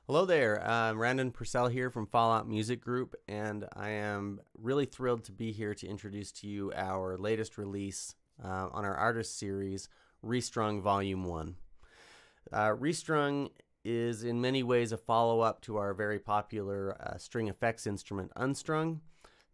Hello there, Randon Purcell here from Fallout Music Group, and I am really thrilled to be here to introduce to you our latest release on our artist series, Restrung Volume 1. Restrung is in many ways a follow-up to our very popular string effects instrument, Unstrung,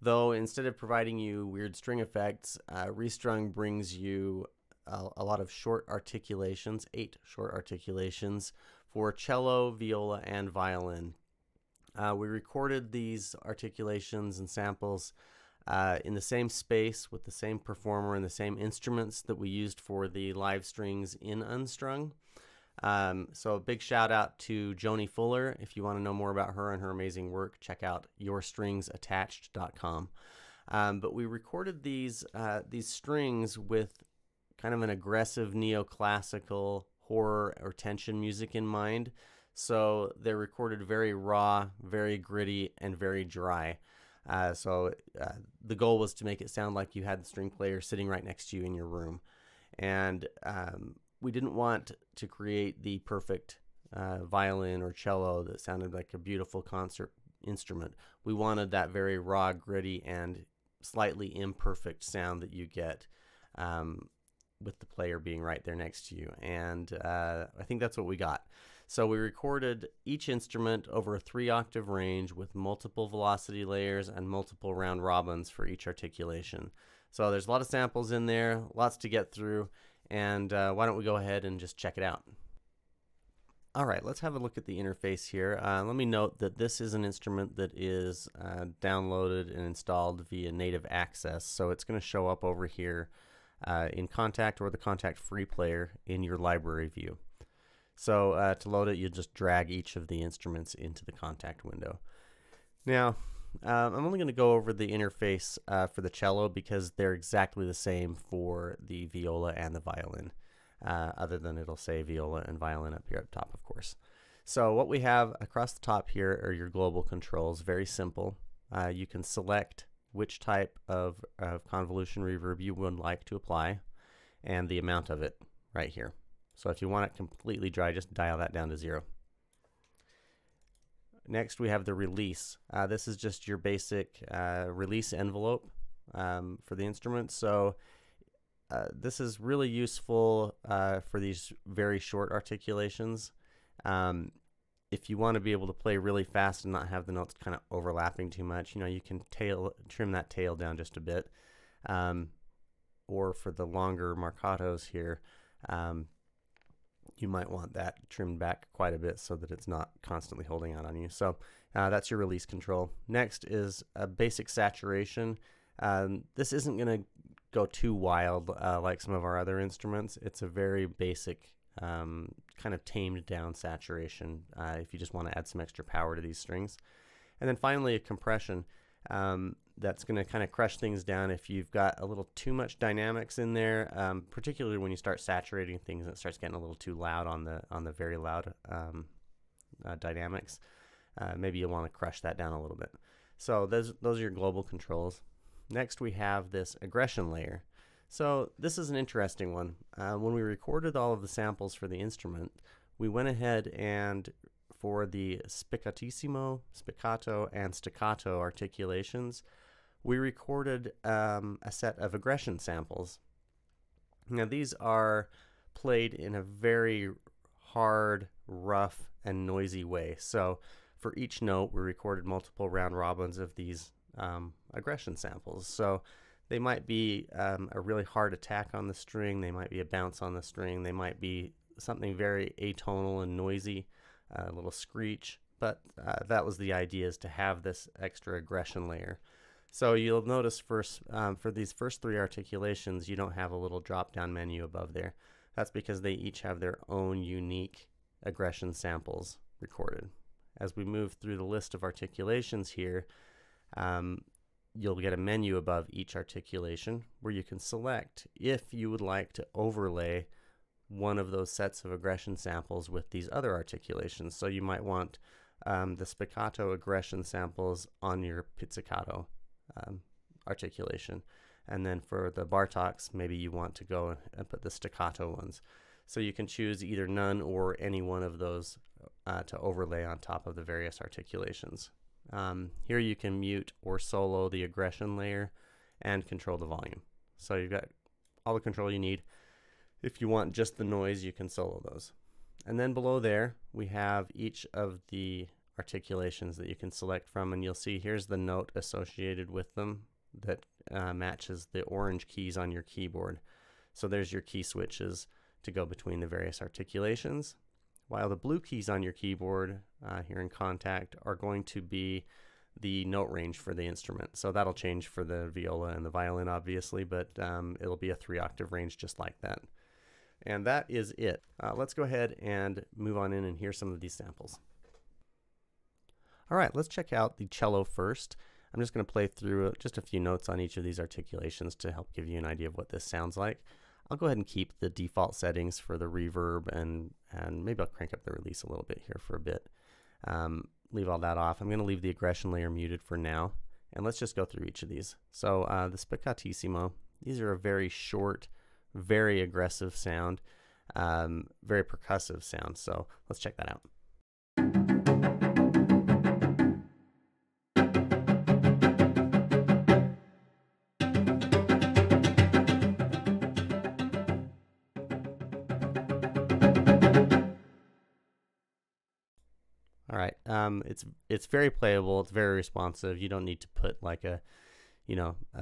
though instead of providing you weird string effects, Restrung brings you a lot of short articulations, 8 short articulations, for cello, viola, and violin. We recorded these articulations and samples in the same space with the same performer and the same instruments that we used for the live strings in Unstrung. So a big shout out to Joni Fuller. If you want to know more about her and her amazing work, check out yourstringsattached.com. But we recorded these strings with kind of an aggressive neoclassical horror or tension music in mind. So they're recorded very raw, very gritty, and very dry. The goal was to make it sound like you had the string player sitting right next to you in your room. And we didn't want to create the perfect violin or cello that sounded like a beautiful concert instrument. We wanted that very raw, gritty, and slightly imperfect sound that you get with the player being right there next to you, and I think that's what we got. So we recorded each instrument over a 3-octave range with multiple velocity layers and multiple round robins for each articulation. So there's a lot of samples in there, lots to get through, and why don't we go ahead and just check it out. Alright, let's have a look at the interface here. Let me note that this is an instrument that is downloaded and installed via native access, so it's going to show up over here in Contact or the Contact free player in your library view. So to load it, you just drag each of the instruments into the Contact window. Now, I'm only going to go over the interface for the cello because they're exactly the same for the viola and the violin, other than it'll say viola and violin up here up top, of course. So what we have across the top here are your global controls, very simple. You can select which type of convolution reverb you would like to apply and the amount of it right here. So if you want it completely dry, just dial that down to 0. Next we have the release. This is just your basic release envelope for the instrument. So this is really useful for these very short articulations. If you want to be able to play really fast and not have the notes kind of overlapping too much, you can trim that tail down just a bit. Or for the longer marcatos here, you might want that trimmed back quite a bit so that it's not constantly holding out on you. So that's your release control. Next is a basic saturation. This isn't going to go too wild like some of our other instruments. It's a very basic kind of tamed down saturation if you just want to add some extra power to these strings. And then finally a compression that's going to kind of crush things down if you've got a little too much dynamics in there, particularly when you start saturating things and it starts getting a little too loud on the very loud dynamics. Maybe you'll want to crush that down a little bit. So those are your global controls. Next we have this aggression layer. So this is an interesting one. When we recorded all of the samples for the instrument, we went ahead and for the spiccatissimo, spiccato, and staccato articulations, we recorded a set of aggression samples. Now these are played in a very hard, rough, and noisy way. So for each note, we recorded multiple round robins of these aggression samples. So they might be a really hard attack on the string, they might be a bounce on the string, they might be something very atonal and noisy, a little screech, but that was the idea, is to have this extra aggression layer. So you'll notice first, for these first 3 articulations, you don't have a little drop down menu above there. That's because they each have their own unique aggression samples recorded. As we move through the list of articulations here, you'll get a menu above each articulation where you can select if you would like to overlay one of those sets of aggression samples with these other articulations. So you might want the spiccato aggression samples on your pizzicato articulation, and then for the Bartoks maybe you want to go and put the staccato ones. So you can choose either none or any one of those to overlay on top of the various articulations. Here you can mute or solo the aggression layer and control the volume. So you've got all the control you need. If you want just the noise, you can solo those. And then below there, we have each of the articulations that you can select from, and you'll see here's the note associated with them that matches the orange keys on your keyboard. So there's your key switches to go between the various articulations, while the blue keys on your keyboard here in contact are going to be the note range for the instrument. So that'll change for the viola and the violin, obviously, but it'll be a 3-octave range just like that. And that is it. Let's go ahead and move on in and hear some of these samples. All right, let's check out the cello first. I'm just going to play through just a few notes on each of these articulations to help give you an idea of what this sounds like. I'll go ahead and keep the default settings for the reverb, and maybe I'll crank up the release a little bit here for a bit. Leave all that off. I'm going to leave the aggression layer muted for now, and let's just go through each of these. So the spiccatissimo, these are a very short, very aggressive sound, very percussive sound. So let's check that out. All right, it's very playable. It's very responsive. You don't need to put like a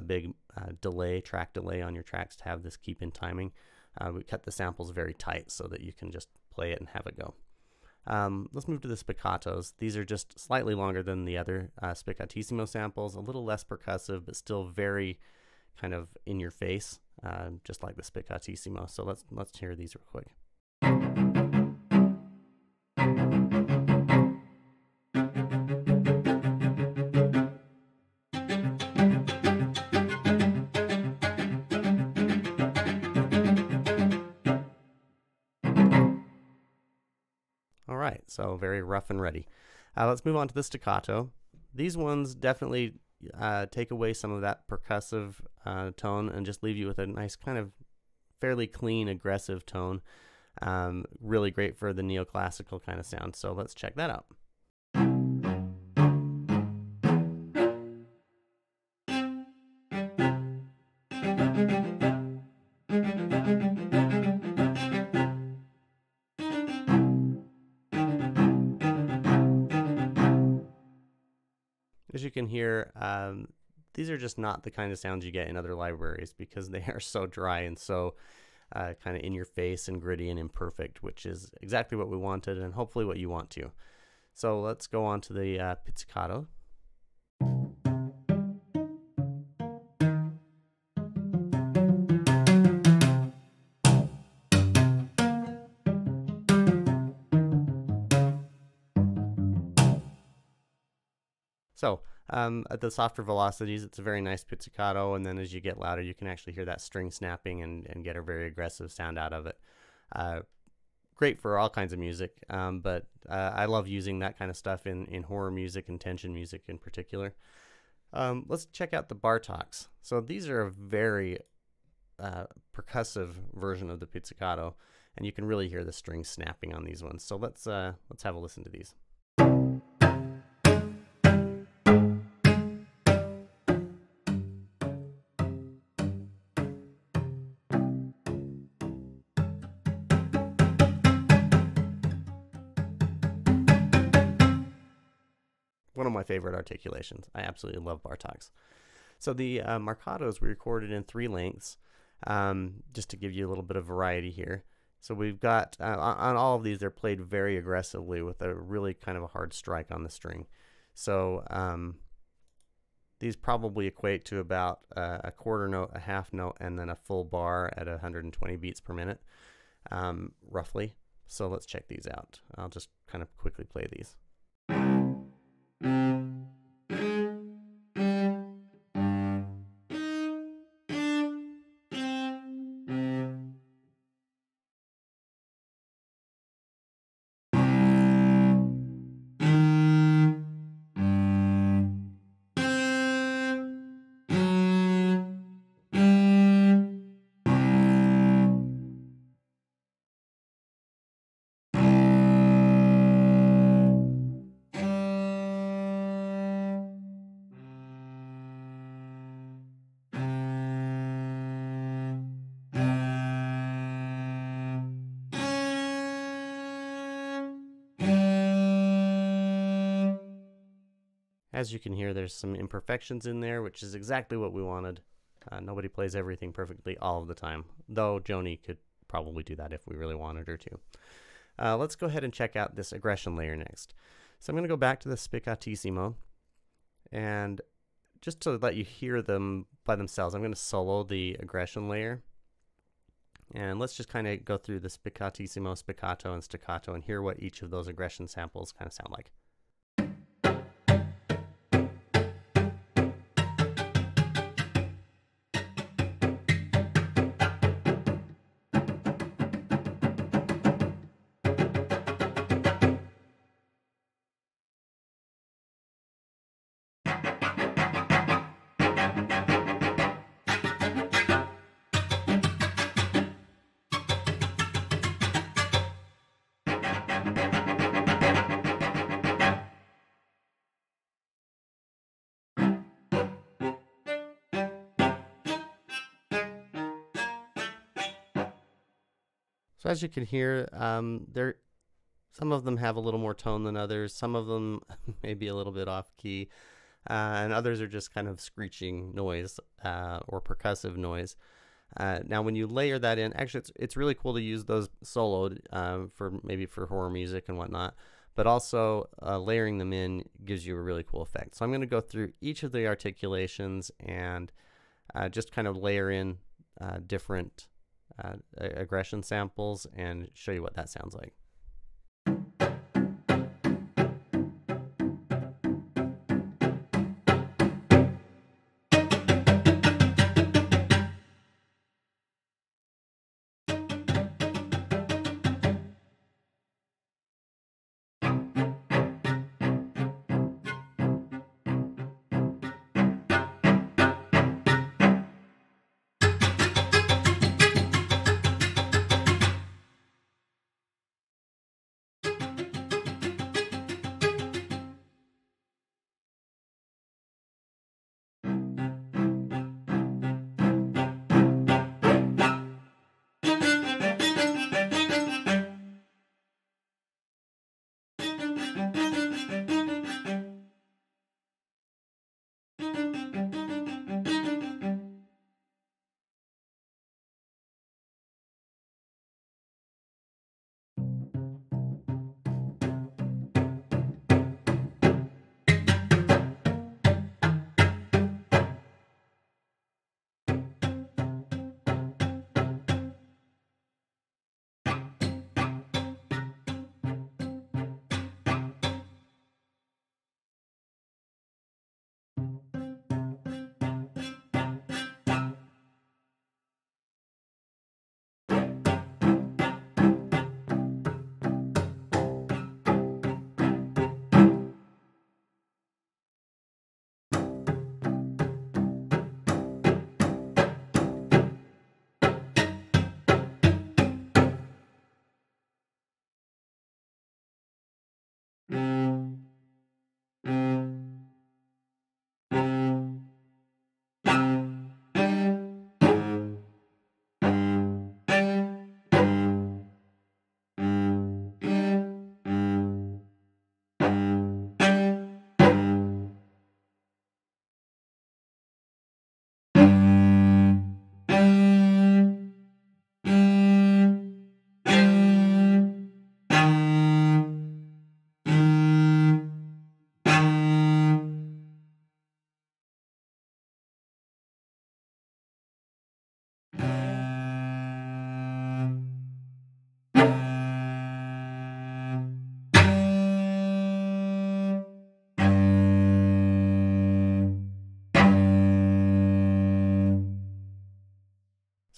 big track delay on your tracks to have this keep in timing. We cut the samples very tight so that you can just play it and have it go. Let's move to the spiccatos. These are just slightly longer than the other spiccatissimo samples, a little less percussive, but still very kind of in your face, just like the spiccatissimo. So let's hear these real quick. All right, so very rough and ready. Let's move on to the staccato. These ones definitely take away some of that percussive tone and just leave you with a nice kind of fairly clean, aggressive tone. Really great for the neoclassical kind of sound. So let's check that out. As you can hear, these are just not the kind of sounds you get in other libraries because they are so dry and so kind of in your face and gritty and imperfect, which is exactly what we wanted and hopefully what you want to. So let's go on to the pizzicato. So at the softer velocities, it's a very nice pizzicato, and then as you get louder, you can actually hear that string snapping and get a very aggressive sound out of it. Great for all kinds of music, but I love using that kind of stuff in horror music and tension music in particular. Let's check out the Bartoks. So these are a very percussive version of the pizzicato, and you can really hear the strings snapping on these ones. So let's have a listen to these. One of my favorite articulations. I absolutely love Bartoks. So the marcatos we recorded in 3 lengths, just to give you a little bit of variety here. So we've got, on all of these, they're played very aggressively with a really kind of a hard strike on the string. So these probably equate to about a quarter note, a half note, and then a full bar at 120 beats per minute, roughly. So let's check these out. I'll just kind of quickly play these. As you can hear, there's some imperfections in there, which is exactly what we wanted. Nobody plays everything perfectly all of the time, though Joni could probably do that if we really wanted her to. Let's go ahead and check out this aggression layer next. So I'm going to go back to the spiccatissimo, and just to let you hear them by themselves, I'm going to solo the aggression layer. And let's just kind of go through the spiccatissimo, spiccato, and staccato and hear what each of those aggression samples kind of sound like. So as you can hear, some of them have a little more tone than others. Some of them may be a little bit off key, and others are just kind of screeching noise or percussive noise. Now, when you layer that in, actually, it's really cool to use those soloed for maybe for horror music and whatnot. But also layering them in gives you a really cool effect. So I'm going to go through each of the articulations and just kind of layer in different aggression samples and show you what that sounds like.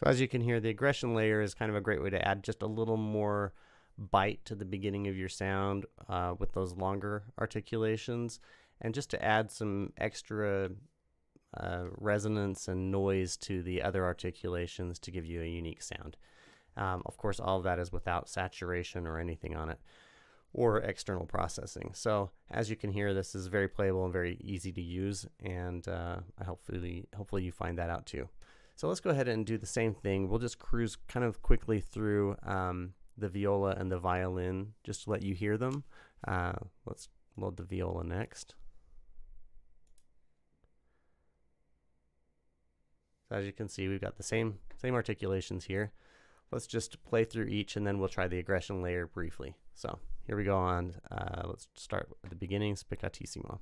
So as you can hear, the aggression layer is kind of a great way to add just a little more bite to the beginning of your sound with those longer articulations, and just to add some extra resonance and noise to the other articulations to give you a unique sound. Of course, all of that is without saturation or anything on it, or external processing. So as you can hear, this is very playable and very easy to use, and hopefully you find that out too. So let's go ahead and do the same thing. We'll just cruise kind of quickly through the viola and the violin just to let you hear them. Let's load the viola next. So as you can see, we've got the same articulations here. Let's just play through each, and then we'll try the aggression layer briefly. So here we go on. Let's start at the beginning, spiccatissimo.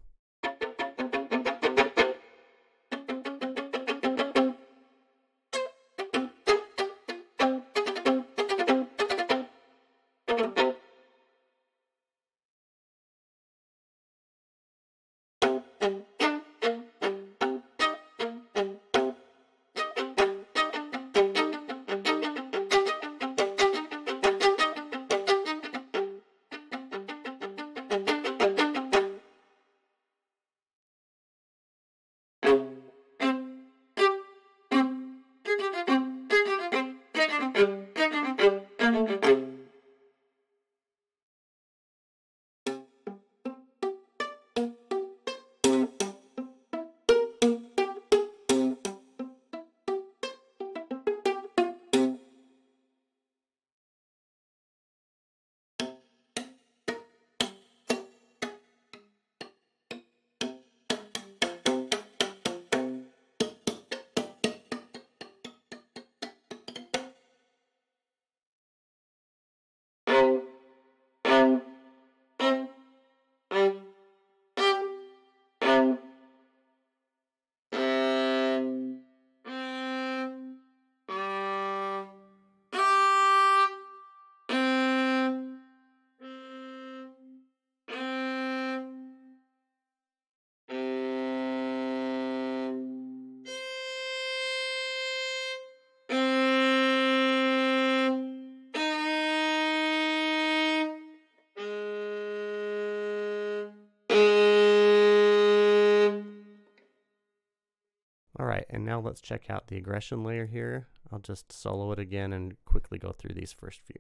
All right, and now let's check out the aggression layer here. I'll just solo it again and quickly go through these first few.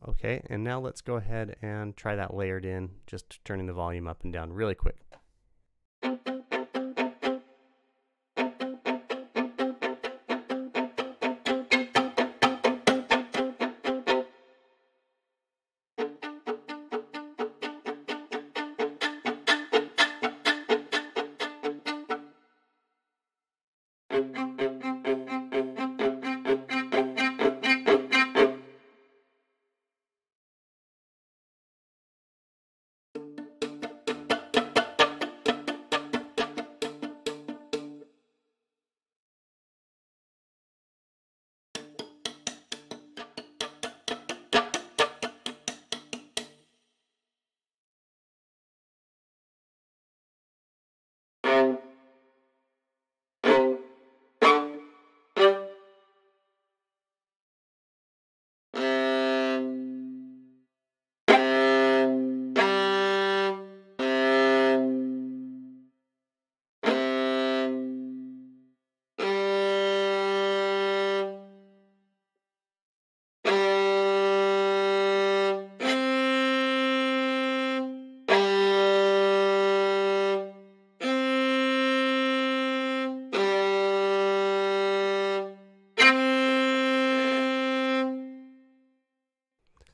Okay, and now let's go ahead and try that layered in, just turning the volume up and down really quick.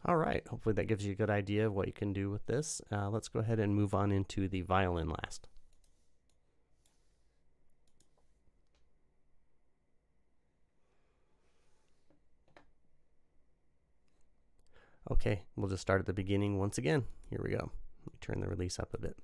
All right, hopefully that gives you a good idea of what you can do with this. Let's go ahead and move on into the violin last. Okay, we'll just start at the beginning once again. Here we go. Let me turn the release up a bit.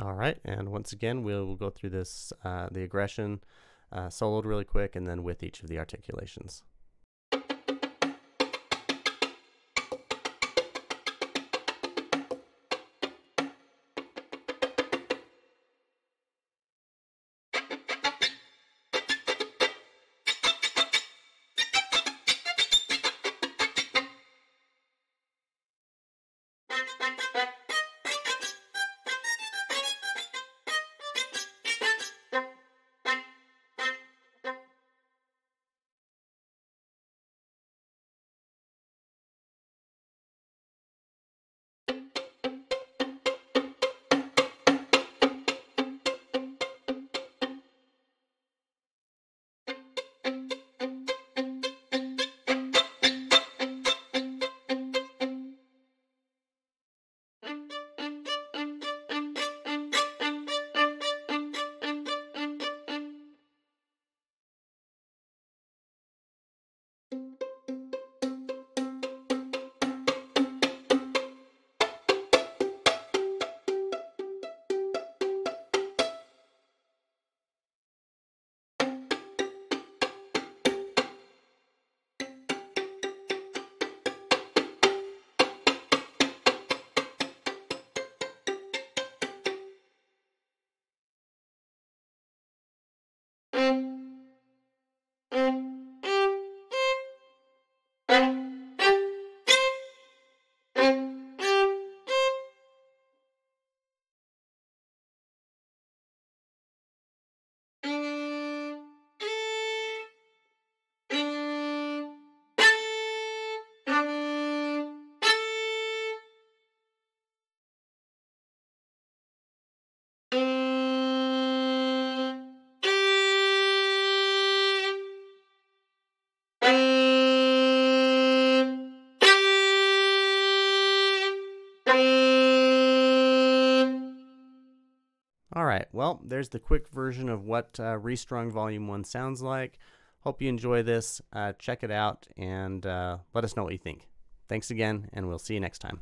All right, and once again, we'll go through this, the aggression, soloed really quick, and then with each of the articulations. All right, well, there's the quick version of what Restrung Volume 1 sounds like. Hope you enjoy this. Check it out and let us know what you think. Thanks again, and we'll see you next time.